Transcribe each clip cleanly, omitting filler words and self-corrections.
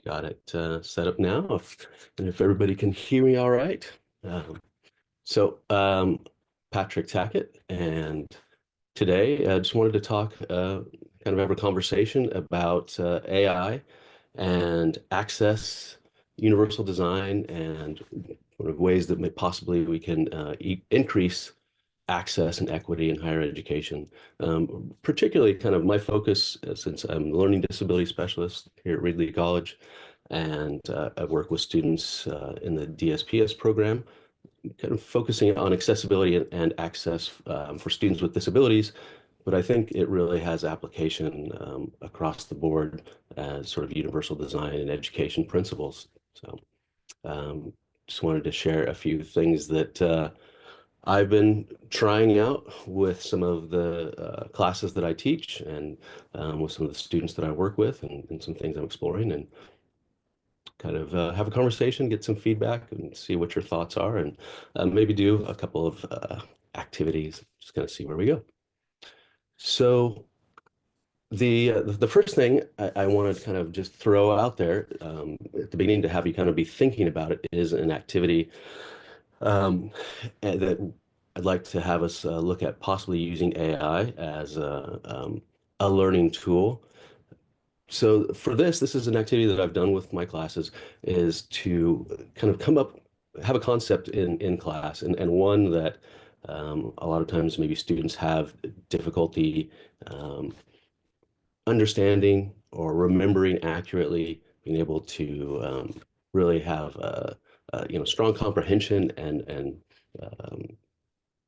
Got it set up now. And if everybody can hear me all right. Um, so, Patrick Tackett, and today I just wanted to talk, kind of have a conversation about AI and access, universal design, and sort of ways that may possibly we can increase access and equity in higher education. Particularly kind of my focus, since I'm a learning disability specialist here at Reedley College, and I work with students in the DSPS program, kind of focusing on accessibility and access for students with disabilities. But I think it really has application across the board as sort of universal design and education principles. So um, just wanted to share a few things that I've been trying out with some of the classes that I teach, and with some of the students that I work with, and some things I'm exploring, and kind of have a conversation, get some feedback, and see what your thoughts are, and maybe do a couple of activities, just kind of see where we go. So the first thing I want to kind of just throw out there at the beginning to have you kind of be thinking about it is an activity that I'd like to have us look at possibly using AI as a learning tool. So for this is an activity that I've done with my classes, is to kind of come up, have a concept in class, and one that a lot of times maybe students have difficulty um, understanding or remembering accurately, being able to really have strong comprehension, and um,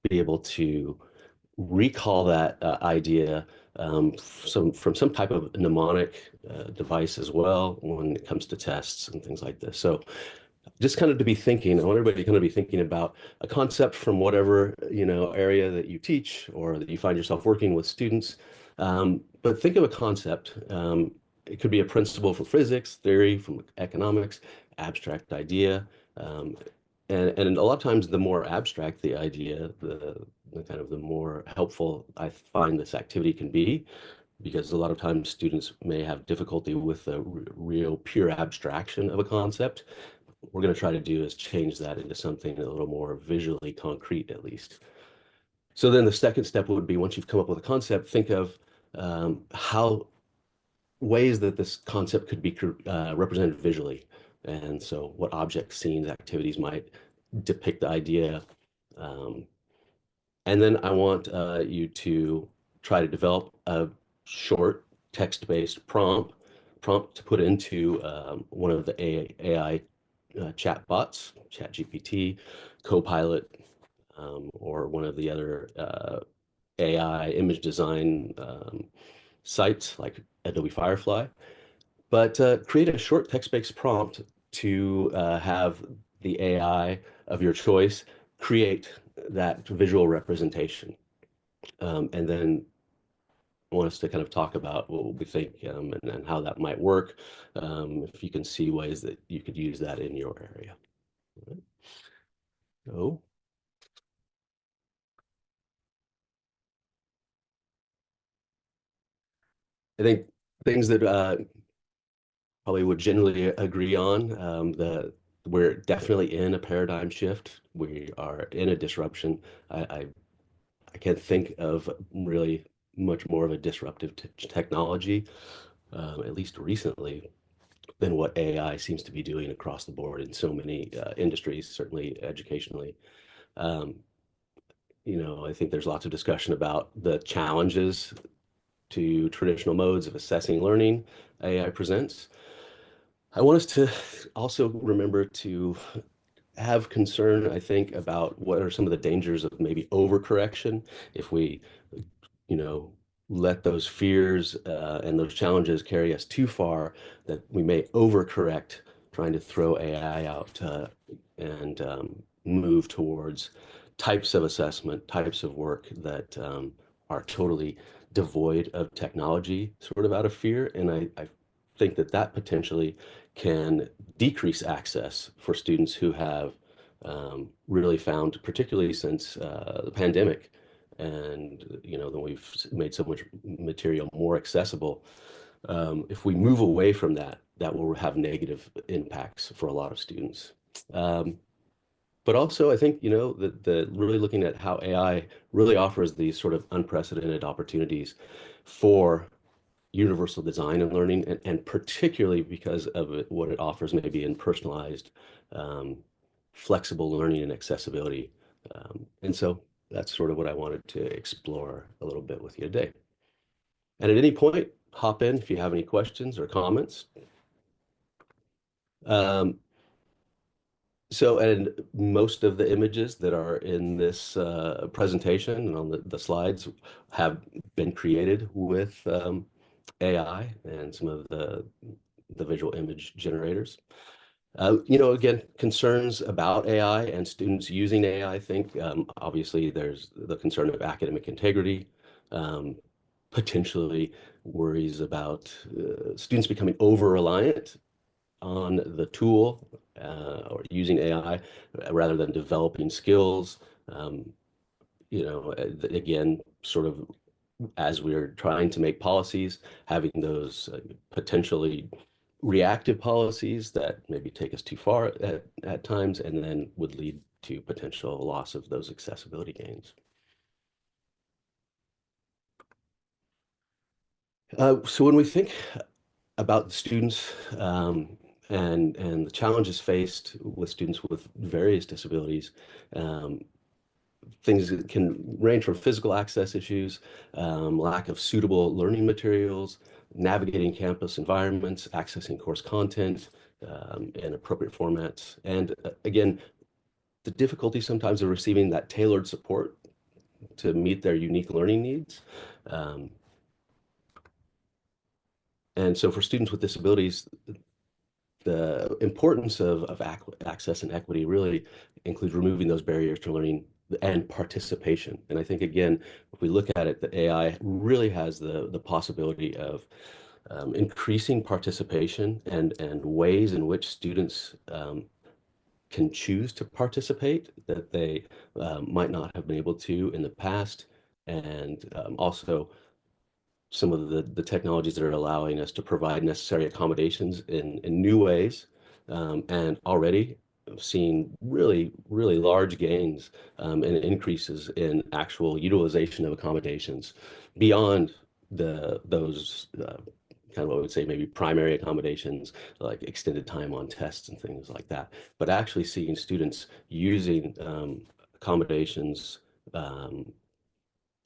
be able to recall that idea from some type of mnemonic device as well when it comes to tests and things like this. So just kind of to be thinking, I want everybody to kind of be thinking about a concept from whatever, area that you teach or that you find yourself working with students. But think of a concept. It could be a principle from physics, theory, from economics, abstract idea. Um, and a lot of times, the more abstract the idea, the kind of the more helpful I find this activity can be, because a lot of times students may have difficulty with the real pure abstraction of a concept. What we're going to try to do is change that into something a little more visually concrete, at least. So then the second step would be, once you've come up with a concept, think of how ways that this concept could be represented visually. And so what objects, scenes, activities might depict the idea. Um, and then I want you to try to develop a short text-based prompt to put into one of the AI chat bots, ChatGPT, Copilot, or one of the other AI image design sites like Adobe Firefly. But create a short text-based prompt to have the AI of your choice create that visual representation. And then I want us to kind of talk about what we think, and how that might work, if you can see ways that you could use that in your area. All right. So I think things that probably would generally agree on, we're definitely in a paradigm shift. We are in a disruption. I can't think of really much more of a disruptive technology, at least recently, than what AI seems to be doing across the board in so many industries, certainly educationally. Um, I think there's lots of discussion about the challenges to traditional modes of assessing learning AI presents. I want us to also remember to have concern, I think, about what are some of the dangers of maybe overcorrection if we, you know, let those fears and those challenges carry us too far, that we may overcorrect, trying to throw AI out and move towards types of assessment, types of work that are totally devoid of technology, sort of out of fear. And I think that that potentially can decrease access for students who have really found, particularly since the pandemic, and then we've made so much material more accessible. If we move away from that, that will have negative impacts for a lot of students. Um, but also, I think, the really looking at how AI really offers these sort of unprecedented opportunities for universal design and learning, and particularly because of what it offers maybe in personalized, um, flexible learning and accessibility. And so that's sort of what I wanted to explore a little bit with you today. And at any point, hop in if you have any questions or comments. Um, and most of the images that are in this presentation and on the slides have been created with AI and some of the visual image generators. Again, concerns about AI and students using AI, I think obviously there's the concern of academic integrity, um, potentially worries about students becoming over-reliant on the tool or using AI rather than developing skills. Um, again, sort of as we're trying to make policies, having those potentially reactive policies that maybe take us too far at times and then would lead to potential loss of those accessibility gains. So when we think about the students and the challenges faced with students with various disabilities, um, things that can range from physical access issues, lack of suitable learning materials, navigating campus environments, accessing course content in appropriate formats, and again, the difficulty sometimes of receiving that tailored support to meet their unique learning needs. Um, and so for students with disabilities, the importance of access and equity really includes removing those barriers to learning and participation. And I think, again, if we look at it, the AI really has the possibility of increasing participation and ways in which students can choose to participate that they might not have been able to in the past. And also some of the technologies that are allowing us to provide necessary accommodations in new ways. And already seeing really, really large gains and increases in actual utilization of accommodations beyond those kind of what I would say maybe primary accommodations like extended time on tests and things like that, but actually seeing students using accommodations um,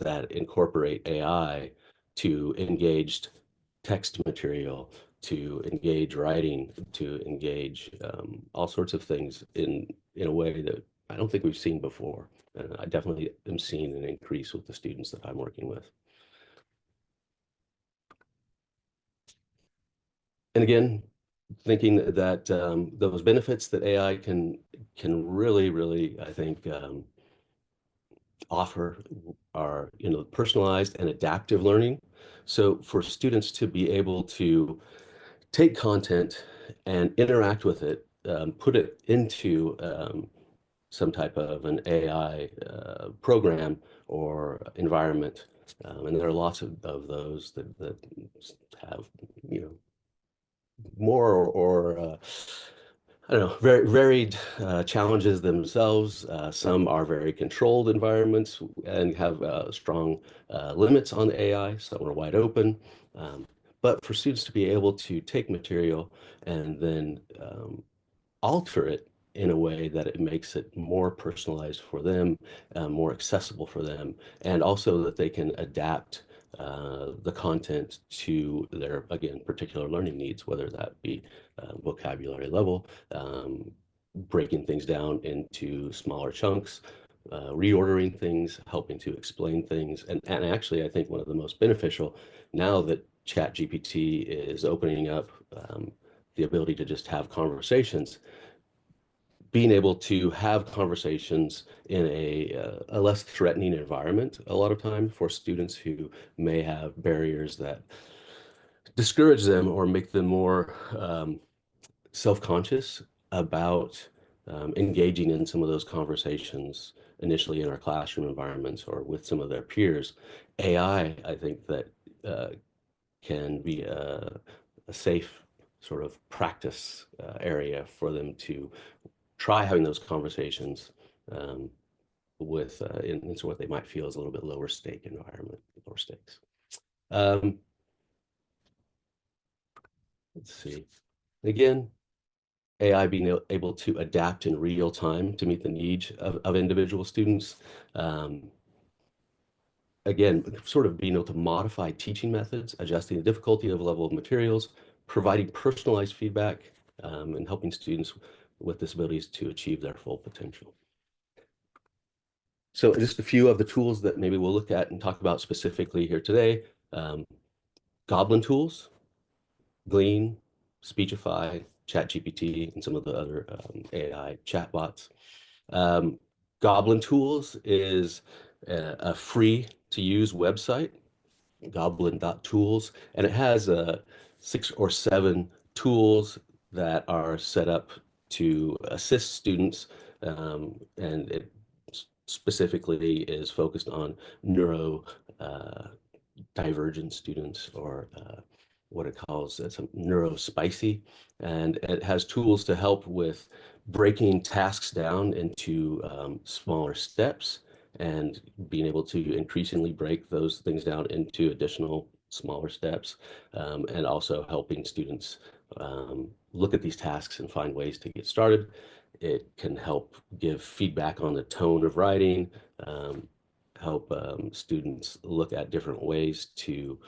that incorporate AI to engage text material, to engage writing, to engage all sorts of things in a way that I don't think we've seen before. And I definitely am seeing an increase with the students that I'm working with. And again, thinking that those benefits that AI can really, really, I think, offer are, personalized and adaptive learning. So for students to be able to take content and interact with it, put it into some type of an AI program or environment. And there are lots of those that have, you know, more or I don't know, very varied challenges themselves. Some are very controlled environments and have strong limits on AI. Some are wide open. Um, but for students to be able to take material and then alter it in a way that it makes it more personalized for them, more accessible for them, and also that they can adapt the content to their, again, particular learning needs, whether that be vocabulary level, breaking things down into smaller chunks, reordering things, helping to explain things. And actually, I think one of the most beneficial now that ChatGPT is opening up the ability to just have conversations, being able to have conversations in a less threatening environment a lot of time for students who may have barriers that discourage them or make them more self-conscious about engaging in some of those conversations initially in our classroom environments or with some of their peers. AI, I think that uh, can be a safe sort of practice area for them to try having those conversations um, with in sort of what they might feel is a little bit lower stake environment, lower stakes. Um, let's see. Again, AI being able to adapt in real time to meet the needs of individual students. Um, again, sort of being able to modify teaching methods, adjusting the difficulty of level of materials, providing personalized feedback, and helping students with disabilities to achieve their full potential. So just a few of the tools that maybe we'll look at and talk about specifically here today. Um, Goblin tools, Glean, Speechify, ChatGPT, and some of the other AI chatbots. Um, Goblin Tools is a free to use website, goblin.tools, and it has 6 or 7 tools that are set up to assist students, and it specifically is focused on neuro uh, divergent students, or what it calls some neurospicy, and it has tools to help with breaking tasks down into smaller steps and being able to increasingly break those things down into additional smaller steps, and also helping students look at these tasks and find ways to get started. It can help give feedback on the tone of writing, um, help students look at different ways to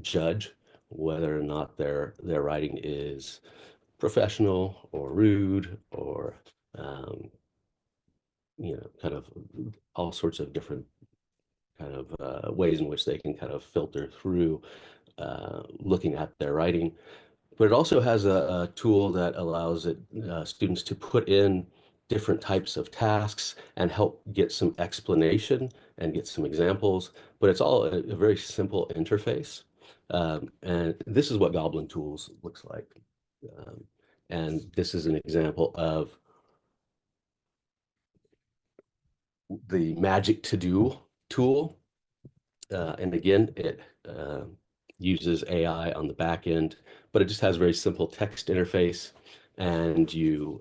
judge whether or not their writing is professional or rude, or kind of all sorts of different kind of ways in which they can kind of filter through looking at their writing. But it also has a tool that allows students to put in different types of tasks and help get some explanation and get some examples. But it's all a very simple interface. And this is what Goblin Tools looks like. Um, and this is an example of the Magic To Do tool. And again, it uses AI on the back end, but it just has a very simple text interface, and you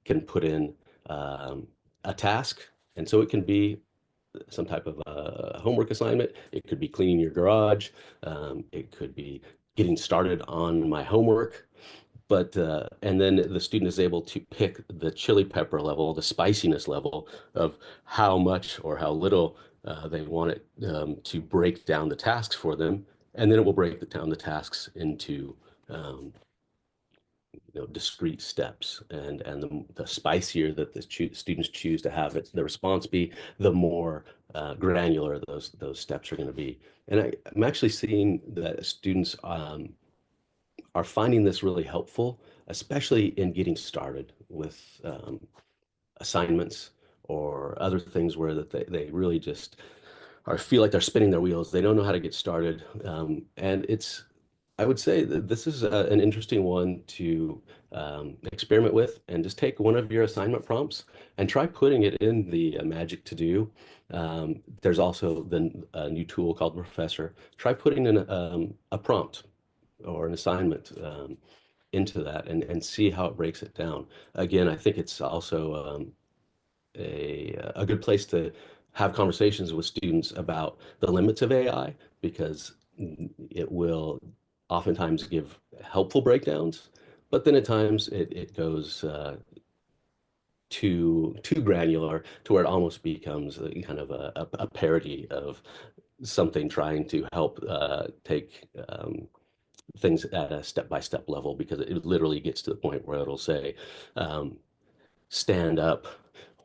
can put in um, a task. And so it can be some type of a homework assignment. It could be cleaning your garage. It could be getting started on my homework. But and then the student is able to pick the chili pepper level, the spiciness level of how much or how little they want it to break down the tasks for them, and then it will break down the tasks into um, discrete steps, and the spicier that the students choose to have it the response be, the more granular those steps are going to be. And I'm actually seeing that students are finding this really helpful, especially in getting started with assignments or other things where that they really just or feel like they're spinning their wheels. They don't know how to get started. And I would say that this is an interesting one to experiment with, and just take one of your assignment prompts and try putting it in the Magic To Do. There's also a new tool called Professor. Try putting in a prompt or an assignment into that, and see how it breaks it down. Again, I think it's also a good place to have conversations with students about the limits of AI, because it will oftentimes give helpful breakdowns, but then at times it goes too granular to where it almost becomes kind of a parody of something trying to help take things at a step-by-step level, because it literally gets to the point where it'll say, um, stand up,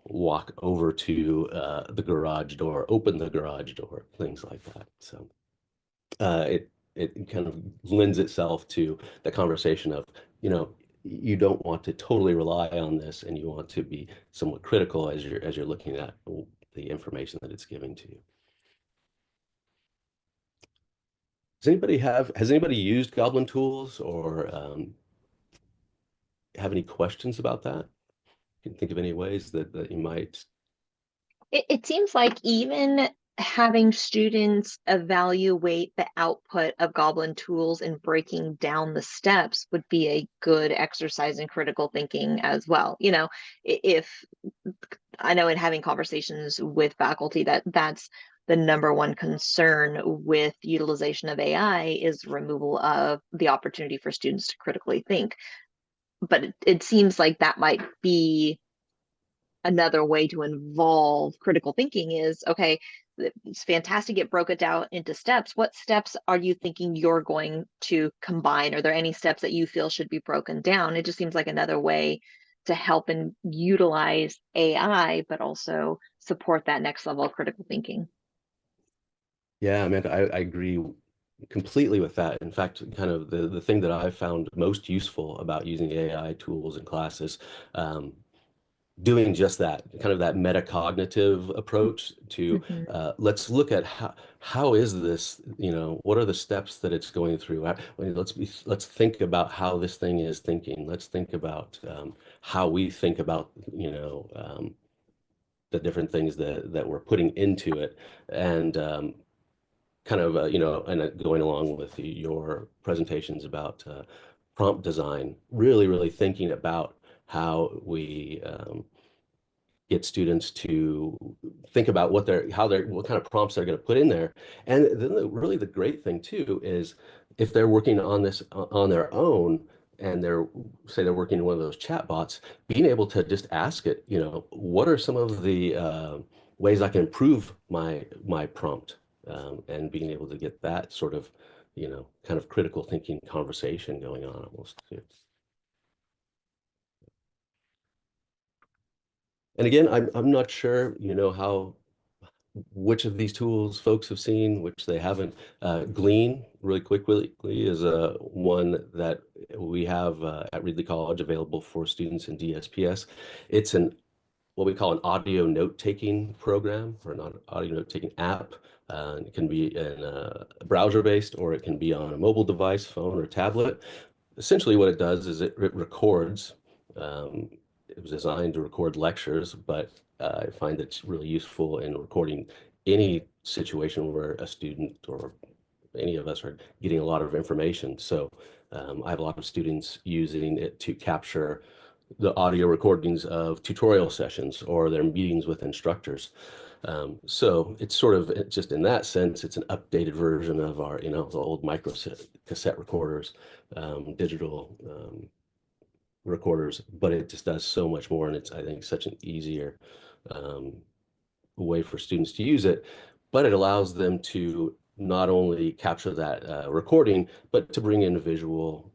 walk over to the garage door, open the garage door, things like that. So it kind of lends itself to the conversation of, you don't want to totally rely on this, and you want to be somewhat critical as you're looking at the information that it's giving to you. Has anybody used Goblin Tools, or have any questions about that? Can you think of any ways that you might? It seems like even having students evaluate the output of Goblin tools and breaking down the steps would be a good exercise in critical thinking as well. If I know in having conversations with faculty that's the number one concern with utilization of AI is removal of the opportunity for students to critically think. But it seems like that might be another way to involve critical thinking is okay, it's fantastic it broke it down into steps. What steps are you thinking you're going to combine? Are there any steps that you feel should be broken down? It just seems like another way to help and utilize AI, but also support that next level of critical thinking. Yeah, Amanda, I agree completely with that. In fact, kind of the thing that I've found most useful about using AI tools in classes, um, doing just that, kind of that metacognitive approach to Mhm. let's look at how is this, what are the steps that it's going through? Let's think about how this thing is thinking. Let's think about how we think about, the different things that we're putting into it. And kind of, and going along with your presentations about prompt design, really thinking about how we get students to think about what kind of prompts they're going to put in there. And then really the great thing too is if they're working on this on their own and they're working in one of those chat bots, being able to just ask it, what are some of the ways I can improve my prompt, and being able to get that sort of, kind of critical thinking conversation going on almost too. And again, I'm not sure, how which of these tools folks have seen, which they haven't. Glean, really quickly, is one that we have at Reedley College available for students in DSPS. It's an what we call an audio note-taking program or an audio note-taking app. It can be in a browser-based or it can be on a mobile device, phone or tablet. Essentially, what it does is it records. Um, it was designed to record lectures, but I find it's really useful in recording any situation where a student or any of us are getting a lot of information. So I have a lot of students using it to capture the audio recordings of tutorial sessions or their meetings with instructors. So it's sort of just in that sense, it's an updated version of our, the old micro cassette recorders, digital recorders, but it just does so much more. And it's, I think, such an easier um, way for students to use it, but it allows them to not only capture that recording, but to bring in visual.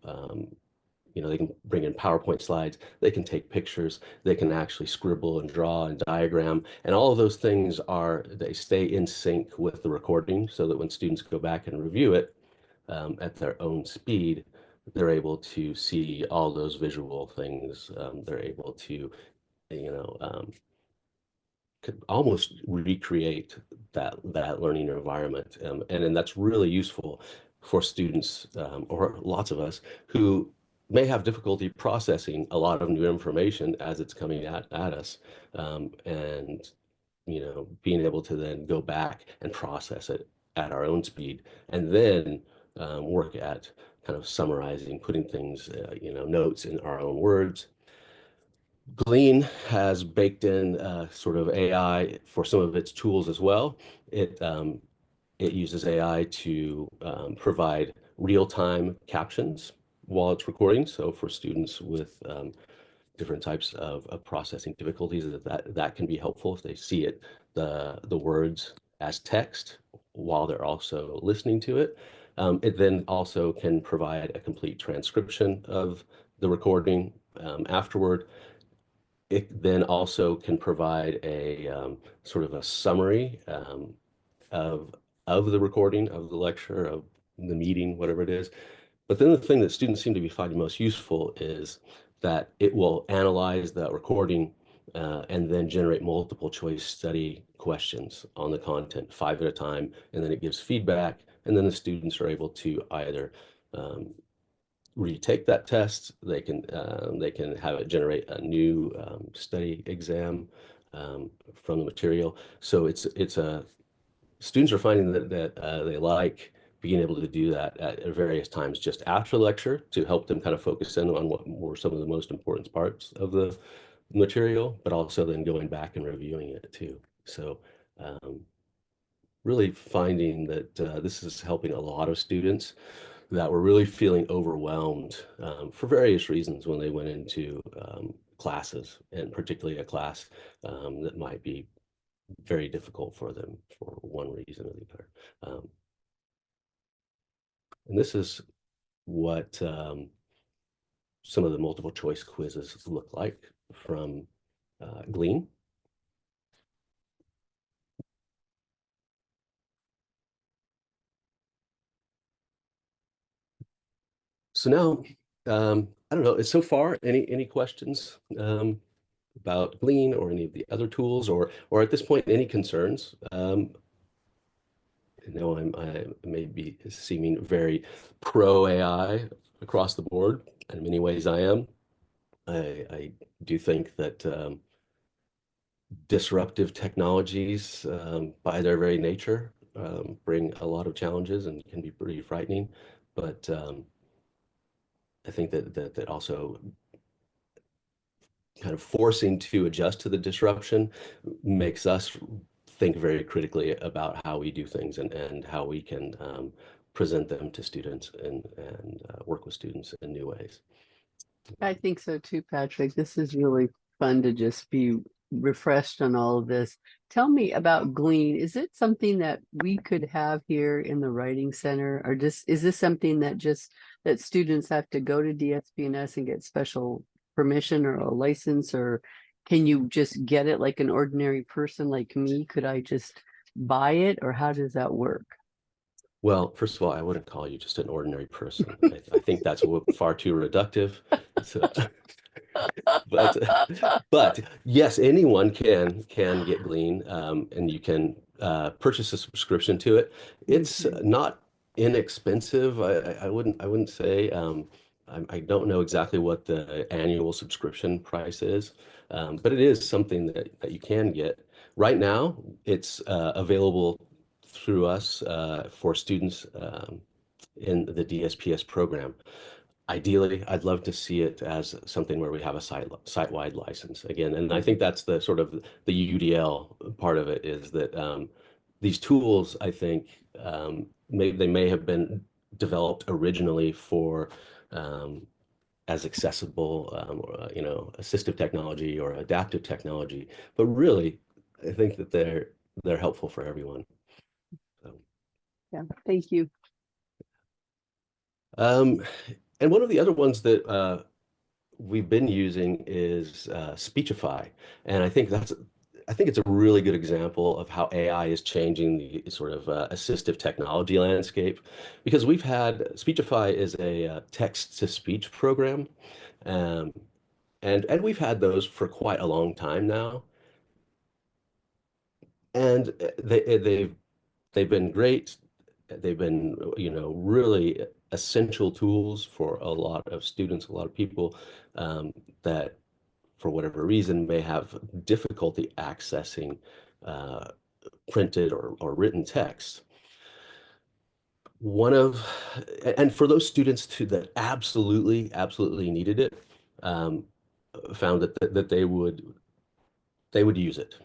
They can bring in PowerPoint slides, they can take pictures, they can actually scribble and draw and diagram, and all of those things they stay in sync with the recording so that when students go back and review it at their own speed, they're able to see all those visual things. They're able to, you know, um, could almost recreate that learning environment, and then that's really useful for students, or lots of us who may have difficulty processing a lot of new information as it's coming at us, and being able to then go back and process it at our own speed, and then work at kind of summarizing, putting things, notes in our own words. Glean has baked in sort of AI for some of its tools as well. It uses AI to provide real-time captions while it's recording. So for students with different types of processing difficulties, that can be helpful if they see the words as text while they're also listening to it. It then also can provide a complete transcription of the recording afterward. It then also can provide a sort of a summary of the recording of the lecture, of the meeting, whatever it is. But then the thing that students seem to be finding most useful is that it will analyze that recording and then generate multiple choice study questions on the content, 5 at a time, and then it gives feedback, and then the students are able to either um, retake that test. They can have it generate a new study exam from the material. So it's a students are finding that they like being able to do that at various times just after lecture to help them kind of focus in on what were some of the most important parts of the material, but also then going back and reviewing it too. So um, really finding that this is helping a lot of students that were really feeling overwhelmed for various reasons when they went into classes, and particularly a class that might be very difficult for them for one reason or the other. And this is what some of the multiple choice quizzes look like from Glean. So now, I don't know, so far, any questions about Glean or any of the other tools, or at this point, any concerns? I know I may be seeming very pro AI across the board. In many ways, I am. I do think that disruptive technologies, by their very nature, bring a lot of challenges and can be pretty frightening. But I think that also kind of forcing to adjust to the disruption makes us think very critically about how we do things and how we can present them to students and work with students in new ways. I think so too, Patrick. This is really fun to just be refreshed on all of this. Tell me about Glean. Is it something that we could have here in the Writing Center, or just is this something that just that students have to go to DSPNS and get special permission or a license, or can you just get it like an ordinary person like me? Could I just buy it, or how does that work? Well, first of all, I wouldn't call you just an ordinary person. I think that's far too reductive. So, but but yes, anyone can get Glean, and you can purchase a subscription to it. It's Okay. not inexpensive. I wouldn't say. I don't know exactly what the annual subscription price is, but it is something that you can get. Right now, it's available through us for students in the DSPS program. Ideally, I'd love to see it as something where we have a site-wide license again. And I think that's the sort of the UDL part of it is that these tools, I think, they may have been developed originally for as accessible, assistive technology or adaptive technology, but really, I think that they're helpful for everyone. So, Yeah, thank you. um, and one of the other ones that we've been using is Speechify, and I think it's a really good example of how AI is changing the sort of assistive technology landscape, because we've had Speechify is a text-to-speech program, um, and we've had those for quite a long time now, and they've been great. They've been, really essential tools for a lot of students, a lot of people that, for whatever reason, may have difficulty accessing uh, printed or written text. One of, and for those students too that absolutely needed it, um, found that they would use it.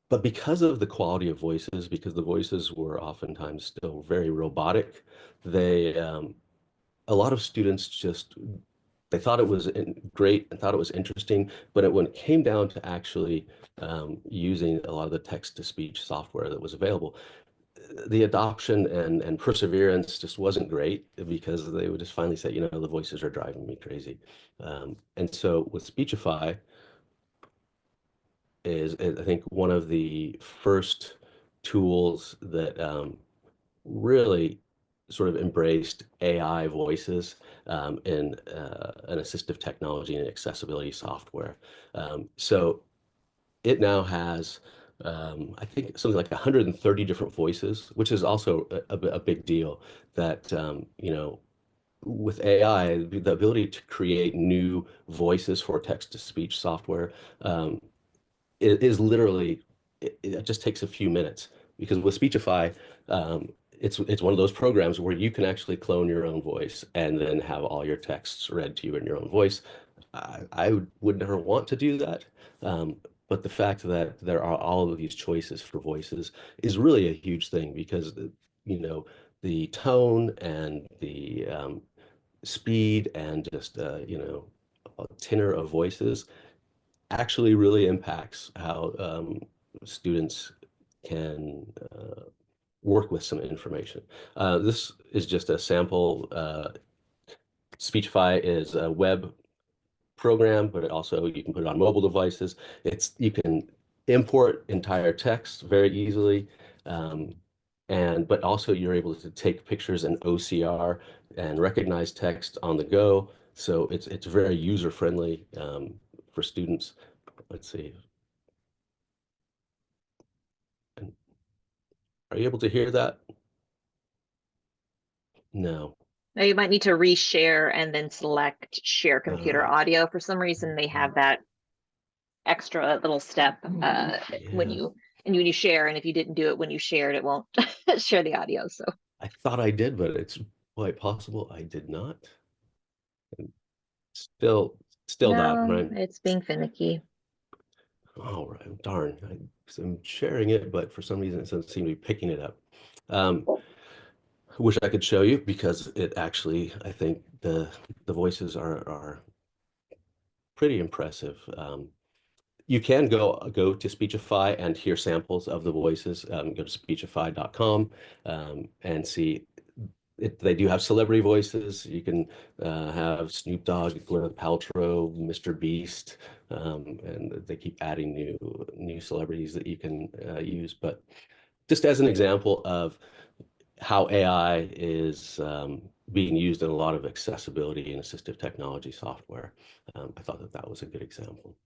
But because of the quality of voices, because the voices were oftentimes still very robotic, they a lot of students just they thought it was great and thought it was interesting, but when it came down to actually using a lot of the text-to-speech software that was available, the adoption and perseverance just wasn't great because they would just finally say, the voices are driving me crazy. And so with Speechify is, I think, one of the first tools that really sort of embraced AI voices in an assistive technology and accessibility software. So it now has, I think, something like 130 different voices, which is also a big deal. That with AI, the ability to create new voices for text-to-speech software is literally, it just takes a few minutes. because with Speechify, it's one of those programs where you can actually clone your own voice and then have all your texts read to you in your own voice. I would never want to do that. Um, but the fact that there are all of these choices for voices is really a huge thing because, you know, the tone and the speed and just, tenor of voices actually really impacts how students can work with some information. This is just a sample. Speechify is a web program, but it also you can put it on mobile devices. You can import entire text very easily, um, but also you're able to take pictures in OCR and recognize text on the go. So it's very user friendly for students. Let's see. Are you able to hear that? No. Now you might need to reshare and then select share All computer right. audio. For some reason, they have that extra little step when Yeah. you share, and if you didn't do it when you shared, it won't share the audio. So I thought I did, but it's quite possible I did not. Still, still not, no, right? it's being finicky. All right, darn. I'm sharing it, but for some reason it doesn't seem to be picking it up. Um, I wish I could show you because it actually, I think the voices are pretty impressive. You can go to Speechify and hear samples of the voices. Go to speechify.com and see they do have celebrity voices. You can have Snoop Dogg, Gwyneth Paltrow, Mr. Beast, and they keep adding new celebrities that you can use. But just as an example of how AI is being used in a lot of accessibility and assistive technology software, I thought that that was a good example.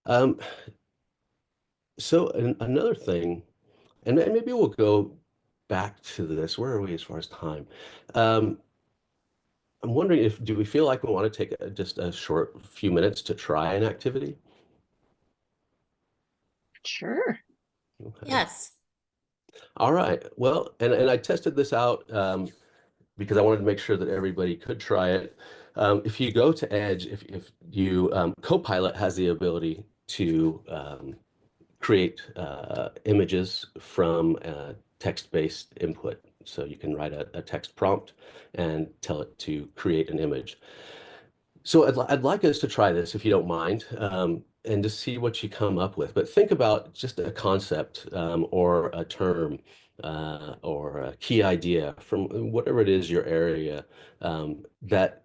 Um, so another thing, and maybe we'll go back to this. Where are we as far as time? Um, I'm wondering do we feel like we want to take just a short few minutes to try an activity? Sure. Okay. Yes. All right. Well, and I tested this out because I wanted to make sure that everybody could try it. If you go to Edge, if you Copilot has the ability to create images from text-based input. So you can write a text prompt and tell it to create an image. So I'd like us to try this, if you don't mind, and to see what you come up with. But think about just a concept or a term or a key idea from whatever it is your area that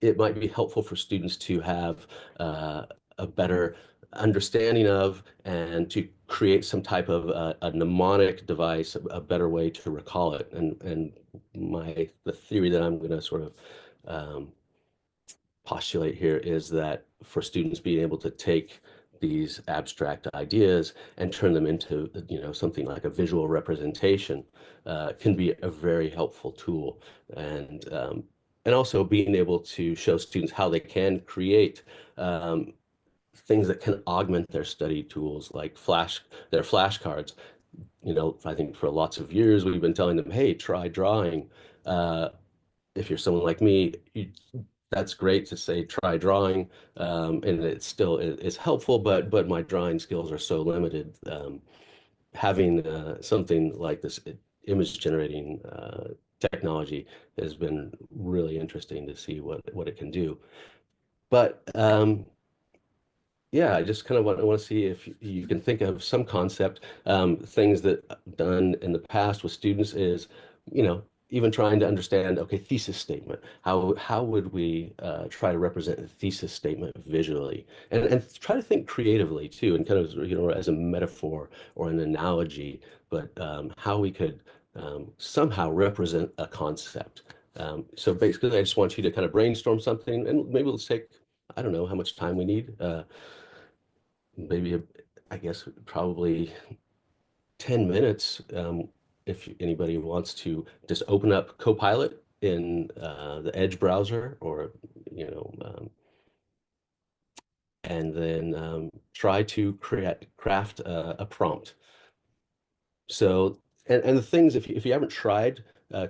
it might be helpful for students to have a better understanding of and to create some type of a mnemonic device, a better way to recall it. And the theory that I'm going to sort of postulate here is that for students being able to take these abstract ideas and turn them into, something like a visual representation can be a very helpful tool. And also being able to show students how they can create things that can augment their study tools like their flashcards. I think for lots of years we've been telling them, hey, try drawing. If you're someone like me, that's great to say try drawing, and it still is helpful, but my drawing skills are so limited. Having something like this image generating technology has been really interesting to see what it can do. But yeah, I just kind of want to see if you can think of some concept, things that I've done in the past with students is, even trying to understand, okay, thesis statement. How would we try to represent a thesis statement visually, and try to think creatively too, and kind of as a metaphor or an analogy, but how we could somehow represent a concept. So basically, I just want you to kind of brainstorm something, and maybe let's take, I don't know how much time we need. Maybe I guess probably 10 minutes if anybody wants to just open up Copilot in the Edge browser or and then try to craft a prompt. So, and the things, if you haven't tried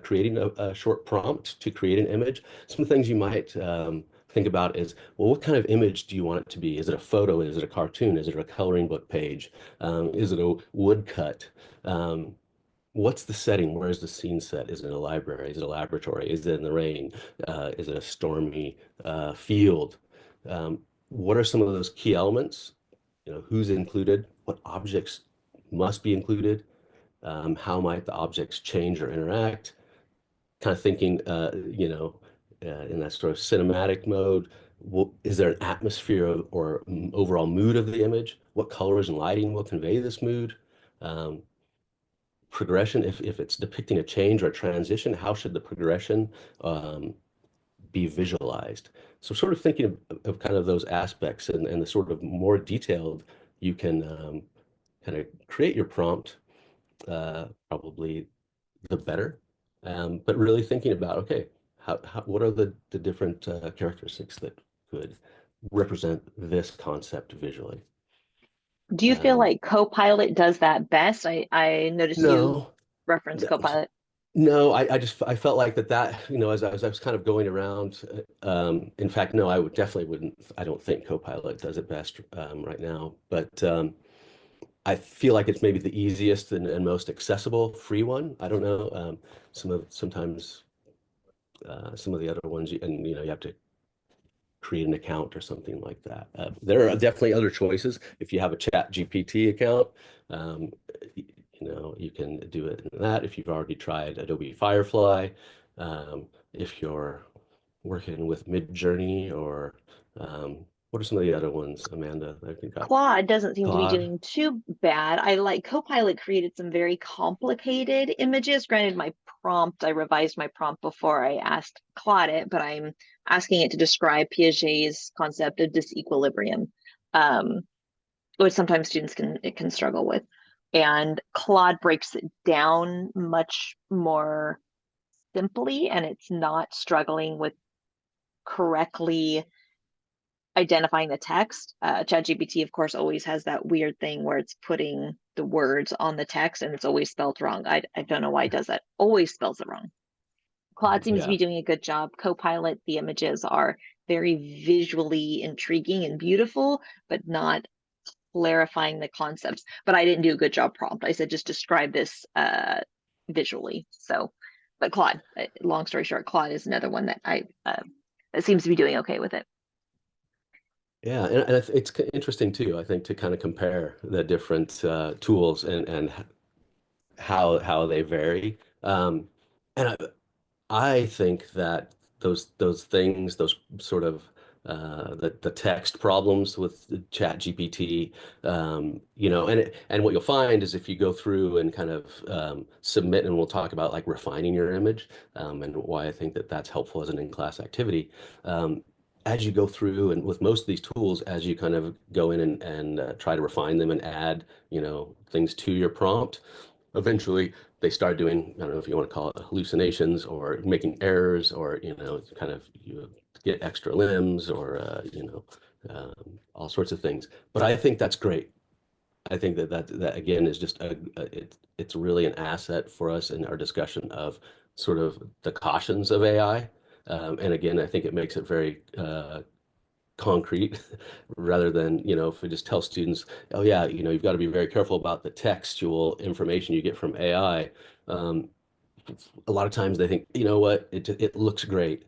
creating a short prompt to create an image, some of the things you might think about is, well, what kind of image do you want it to be? Is it a photo? Is it a cartoon? Is it a coloring book page? Is it a woodcut? What's the setting? Where is the scene set? Is it a library? Is it a laboratory? Is it in the rain? Is it a stormy field? What are some of those key elements? Who's included? What objects must be included? How might the objects change or interact? Kind of thinking, in that sort of cinematic mode. Is there an atmosphere or overall mood of the image? What colors and lighting will convey this mood? Um, Progression, if it's depicting a change or a transition, how should the progression be visualized? So sort of thinking of kind of those aspects and the sort of more detailed you can kind of create your prompt, probably the better. But really thinking about, okay, what are the different characteristics that could represent this concept visually? Do you feel Um, like Copilot does that best? I noticed you no, referenced Copilot. no, I felt like that, as I was kind of going around, in fact, no, I would definitely wouldn't, I don't think Copilot does it best right now, but I feel like it's maybe the easiest and most accessible free one. I don't know. Sometimes some of the other ones, you have to create an account or something like that. There are definitely other choices. If you have a Chat GPT account, um, you can do it in that. If you've already tried Adobe Firefly, if you're working with Midjourney or what are some of the other ones, Amanda? I think got Claude doesn't seem to be Claude. doing too bad. I like Copilot created some very complicated images. Granted, I revised my prompt before I asked Claude it, but I'm asking it to describe Piaget's concept of disequilibrium, um, which sometimes students can struggle with. And Claude breaks it down much more simply, and it's not struggling with correctly identifying the text. ChatGPT, of course, always has that weird thing where it's putting the words on the text and it's always spelled wrong. I don't know why it does that. Always spells it wrong. Claude seems to Yeah. be doing a good job. Copilot, the images are very visually intriguing and beautiful, but not clarifying the concepts. But I didn't do a good job prompt. I said just describe this visually. So, but Claude, long story short, Claude is another one that that seems to be doing okay with it. Yeah, and it's interesting too, I think, to kind of compare the different tools and how they vary. And I think that those things, those sort of the text problems with the Chat GPT, and what you'll find is if you go through and kind of submit, and we'll talk about like refining your image, and why I think that that's helpful as an in-class activity. As you go through and with most of these tools, as you kind of go in and try to refine them and add, things to your prompt, eventually they start doing, I don't know if you want to call it hallucinations or making errors or, kind of you get extra limbs or, all sorts of things. But I think that's great. I think that again is just it's really an asset for us in our discussion of sort of the cautions of AI. And again, I think it makes it very concrete rather than, if we just tell students, oh yeah, you've got to be very careful about the textual information you get from AI. Um, a lot of times they think, you know what, it looks great.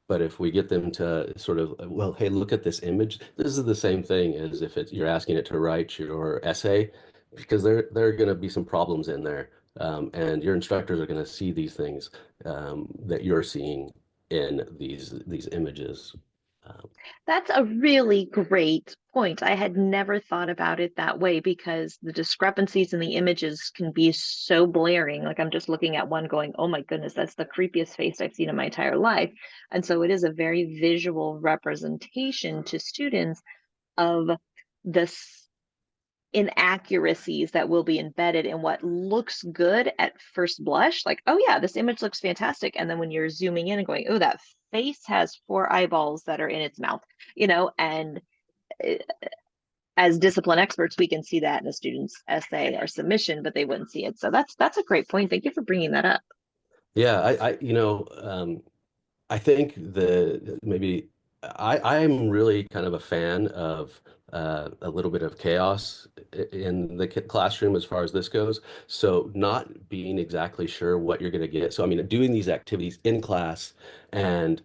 But if we get them to sort of, well, hey, look at this image. This is the same thing as if you're asking it to write your essay, because there are going to be some problems in there, and your instructors are going to see these things that you're seeing in these images. Um, That's a really great point. I had never thought about it that way because the discrepancies in the images can be so blaring. Like I'm just looking at one going, oh my goodness, that's the creepiest face I've seen in my entire life. And so it is a very visual representation to students of the inaccuracies that will be embedded in what looks good at first blush. Like, oh yeah, this image looks fantastic. And then when you're zooming in and going, oh, that face has four eyeballs that are in its mouth, and as discipline experts, we can see that in a student's essay or submission, but they wouldn't see it. So that's a great point. Thank you for bringing that up. Yeah, I think the maybe I'm really kind of a fan of a little bit of chaos in the classroom as far as this goes. So not being exactly sure what you're going to get. So I mean, doing these activities in class and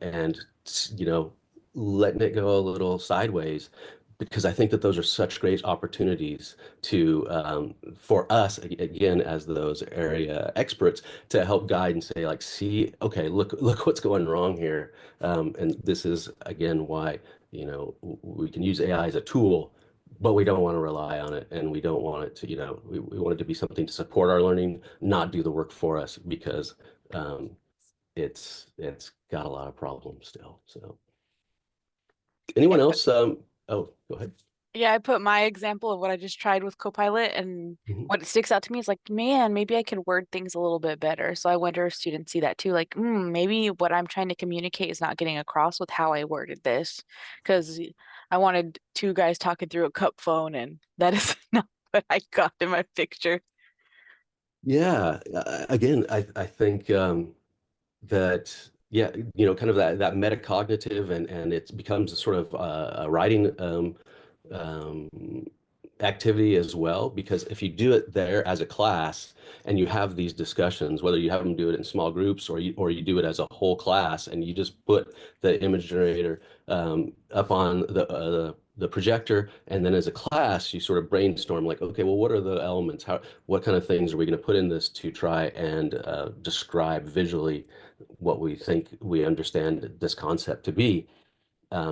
you know letting it go a little sideways. Because I think that those are such great opportunities to for us again as those area experts to help guide and say like, see, okay, look what's going wrong here, and this is again why we can use AI as a tool, but we don't want to rely on it, and we don't want it to we want it to be something to support our learning, not do the work for us because um, it's got a lot of problems still. So anyone else? Oh, go ahead. Yeah, I put my example of what I just tried with Copilot, and Mhm. what sticks out to me is like, man, maybe I could word things a little bit better. So I wonder if students see that too. Like, maybe what I'm trying to communicate is not getting across with how I worded this. Because I wanted two guys talking through a cup phone, and that is not what I got in my picture. Yeah, again, I think that yeah, kind of that metacognitive and it becomes a sort of a writing um, activity as well. Because if you do it there as a class and you have these discussions, whether you have them do it in small groups or you do it as a whole class, and you just put the image generator up on the projector, and then as a class you sort of brainstorm like, okay, well, what are the elements? What kind of things are we going to put in this to try and describe visually what we think we understand this concept to be.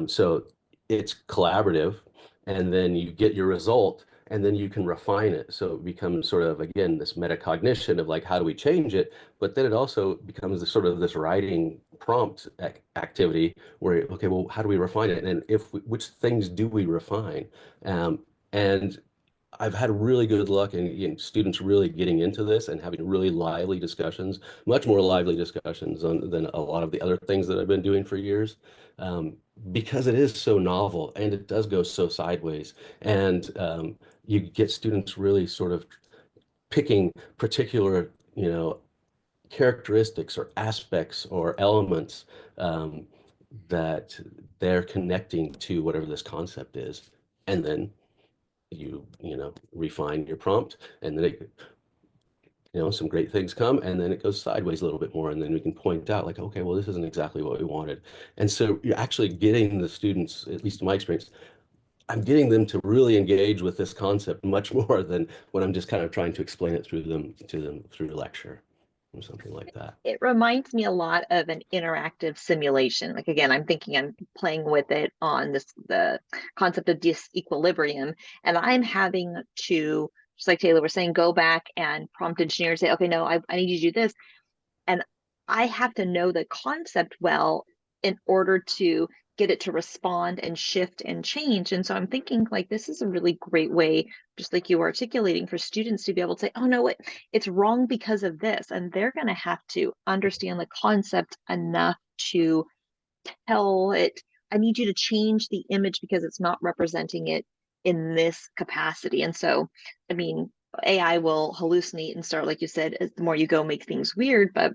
So it's collaborative, and then you get your result, and then you can refine it. So it becomes sort of, again, this metacognition of like, how do we change it? But then it also becomes this sort of this writing prompt activity where, okay, well, how do we refine it? And which things do we refine? And I've had really good luck in students really getting into this and having really lively discussions, much more lively discussions than a lot of the other things that I've been doing for years, um, because it is so novel and it does go so sideways. And you get students really sort of picking particular, characteristics or aspects or elements um, that they're connecting to whatever this concept is. And then refine your prompt, and then some great things come, and then it goes sideways a little bit more, and then we can point out like, okay, well, this isn't exactly what we wanted. And so you're actually getting the students, at least in my experience, I'm getting them to really engage with this concept much more than when I'm just kind of trying to explain it to them through lecture or something like that. It reminds me a lot of an interactive simulation. Like again, I'm playing with it on the concept of disequilibrium, and I'm having to, just like Taylor was saying, go back and prompt engineer and say, okay, no, I need you to do this. And I have to know the concept well in order to get it to respond and shift and change. And so I'm thinking like this is a really great way, just like you were articulating, for students to be able to say, oh no, it's wrong because of this. And they're going to have to understand the concept enough to tell it, I need you to change the image because it's not representing it in this capacity. And so, I mean, AI will hallucinate and start, like you said, as the more you go, make things weird. But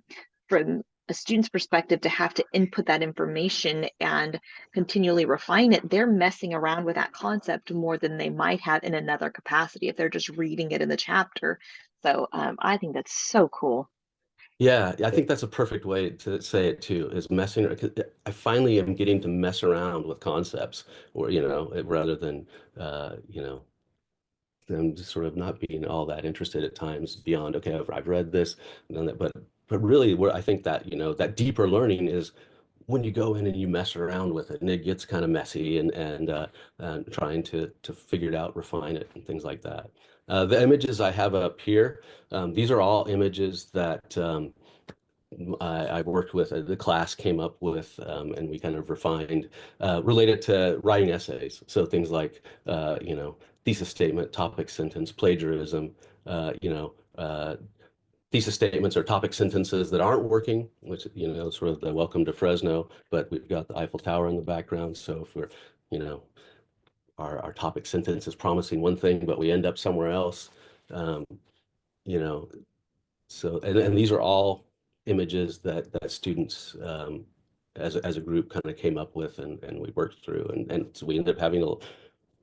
from a student's perspective, to have to input that information and continually refine it, they're messing around with that concept more than they might have in another capacity if they're just reading it in the chapter. So I think that's so cool. Yeah, I think that's a perfect way to say it too, is messing. 'Cause I finally am getting to mess around with concepts, or rather than them just sort of not being all that interested at times beyond, okay, I've read this and done that, but really where I think that that deeper learning is when you go in and you mess around with it and it gets kind of messy and trying to figure it out, refine it, and things like that. The images I have up here, these are all images that I've worked with, the class came up with, and we kind of refined related to writing essays. So things like, thesis statement, topic sentence, plagiarism, thesis statements or topic sentences that aren't working, which, sort of the welcome to Fresno, but we've got the Eiffel Tower in the background. So if we're, you know, our topic sentence is promising one thing, but we end up somewhere else. Um, you know, so and these are all images that students as a group kind of came up with and we worked through, and so we ended up having a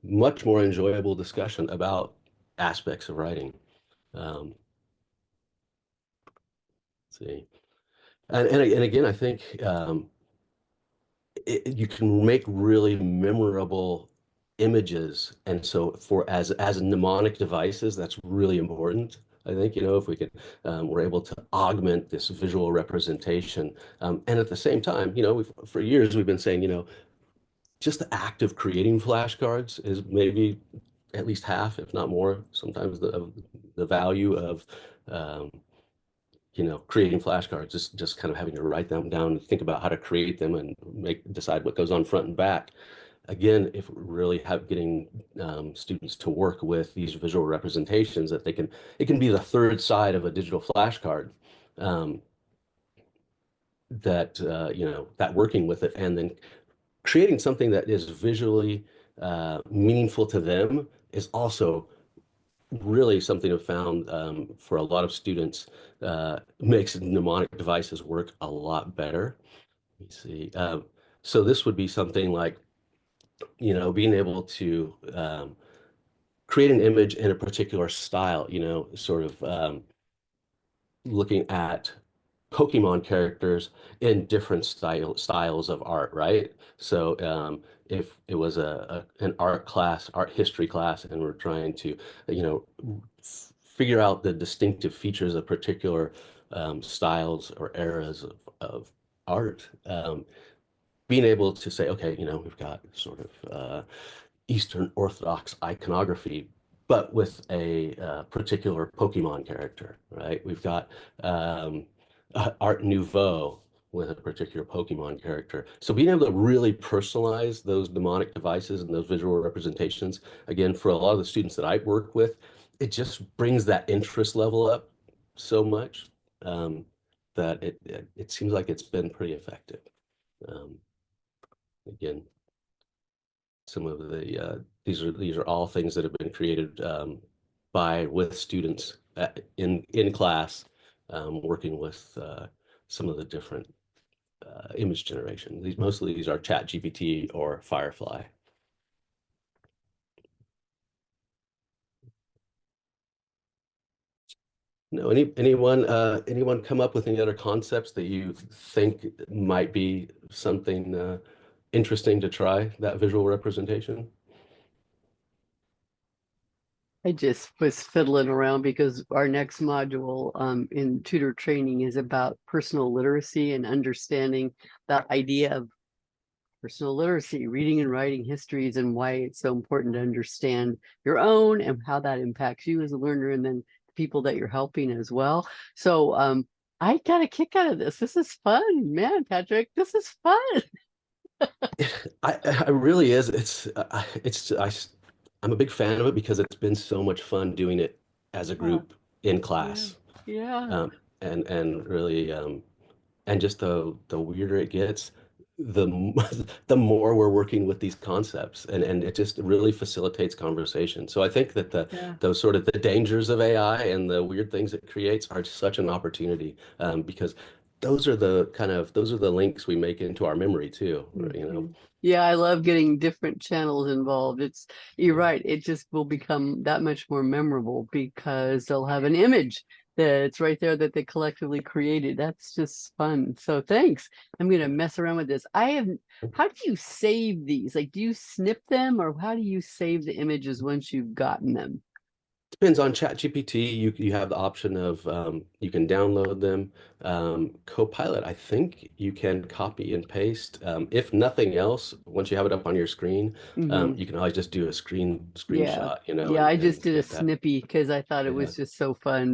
much more enjoyable discussion about aspects of writing. Um, let's see, and again, I think you can make really memorable images, and so for as mnemonic devices, that's really important. I think, if we could, we're able to augment this visual representation, and at the same time, for years we've been saying, just the act of creating flashcards is maybe at least half, if not more, sometimes the value of um, creating flashcards, just kind of having to write them down and think about how to create them and decide what goes on front and back. Again, if we really have getting students to work with these visual representations, that it can be the third side of a digital flashcard, um, that working with it and then creating something that is visually meaningful to them is also really something I've found for a lot of students makes mnemonic devices work a lot better. Let me see. So this would be something like, being able to create an image in a particular style, sort of looking at Pokemon characters in different styles of art, right? So if it was an art history class, and we're trying to, figure out the distinctive features of particular styles or eras of art, being able to say, okay, we've got sort of Eastern Orthodox iconography, but with a particular Pokemon character, right? We've got Art Nouveau with a particular Pokemon character. So being able to really personalize those mnemonic devices and those visual representations, again, for a lot of the students that I work with, it just brings that interest level up so much um, that it seems like it's been pretty effective. Um, again, some of the these are all things that have been created with students in class, working with some of the different image generation. Mostly these are Chat GPT or Firefly. No, anyone come up with any other concepts that you think might be something interesting to try, that visual representation? I just was fiddling around because our next module in tutor training is about personal literacy and understanding the idea of personal literacy, reading and writing histories, and why it's so important to understand your own and how that impacts you as a learner, and then the people that you're helping as well. So I got a kick out of this. This is fun, man, Patrick. This is fun. I really is. I'm a big fan of it because it's been so much fun doing it as a Yeah, group in yeah, class. yeah. And really and just the weirder it gets, the more we're working with these concepts, and it just really facilitates conversation. So I think that Yeah. those sort of the dangers of AI and the weird things it creates are such an opportunity, because those are the links we make into our memory too, Mhm. Yeah, I love getting different channels involved. You're right, it just will become that much more memorable because they'll have an image that's right there that they collectively created. That's just fun. So thanks. I'm gonna mess around with this. How do you save these? Like, do you snip them, or how do you save the images once you've gotten them? Depends on ChatGPT. You have the option of you can download them. Copilot, I think you can copy and paste. If nothing else, once you have it up on your screen, Hmm. you can always just do a Yeah. screenshot, Yeah, I just and did a get that. snippy because I thought it Yeah. was just so fun.